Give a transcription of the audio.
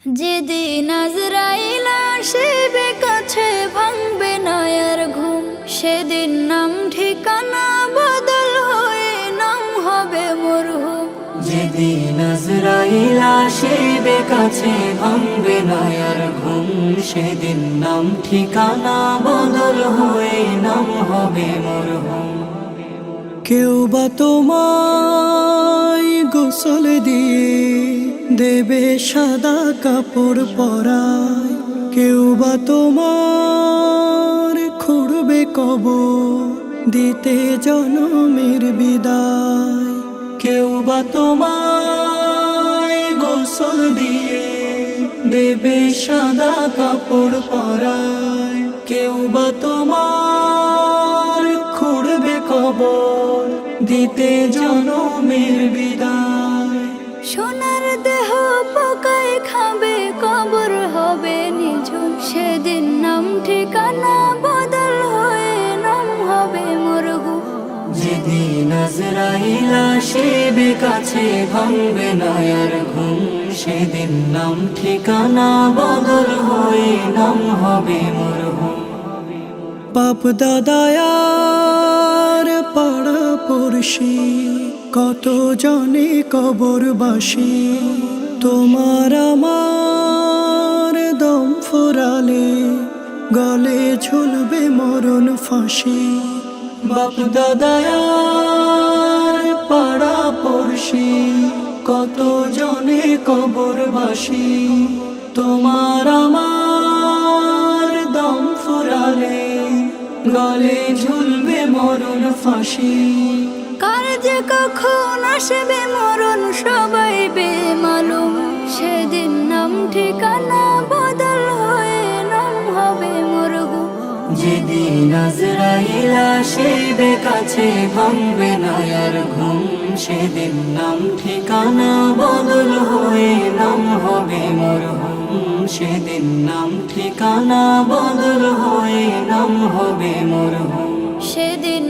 যেদিন আজরাইল আসিবে কাছে ভাঙবে নয়ার ঘুম, সেদিন নাম ঠিকানা বদল হয়ে নাম হবে মরহুম। যেদিন আজরাইল আসিবে কাছে ভাঙবে নয়ার ঘুম, সেদিন নাম ঠিকানা বদল হয়ে নাম হবে মরহুম। কেউ বা তোমায় গোসল দিয়ে দেবে সাদা কাপড় পরায়, কেউ বা তোমার খুঁড়বে কবর দিতে জনমের বিদায়। কেউ বা তোমায় গোসল দিয়ে দেবে সাদা কাপড় পরায়, কেউ বা তোমার খুঁড়বে কবর দিতে জনমের বিদায়। সোনার দেহ পোকায় খাবে, কবর হবে নিঝুম, সেদিন নাম ঠিকানা বদল হয়ে নাম হবে মরহুম। যেদিন আজরাইল আসিবে কাছে ভাঙবে নয়ার ঘুম, সেদিন নাম ঠিকানা বদল হয়ে নাম হবে মরহুম। বাপ দাদায়ার পাড়া পড়শি কত জনে কবরবাসী, তোমার আমার দম ফুরালে গলে ঝুলবে মরণ ফাঁসি। বাপ দাদায়ার পাড়া পড়শি কত জনে কবরবাসী, তোমার আমার দম ফুরালে গলে ঝুলবে মরণ ফাঁসি। কার যে কখন আসবে মরণ সবাই বেমালুম, সেদিন নাম ঠিকানা বদল হয়ে নাম হবে মরহুম। যেদিন আজরাইল আসিবে কাছে ভাঙবে নয়ার ঘুম, সেদিন নাম ঠিকানা বদল হয়ে নাম হবে মরহুম। সেদিন নাম ঠিকানা বদল হয়ে নাম হবে মরহুম। সেদিন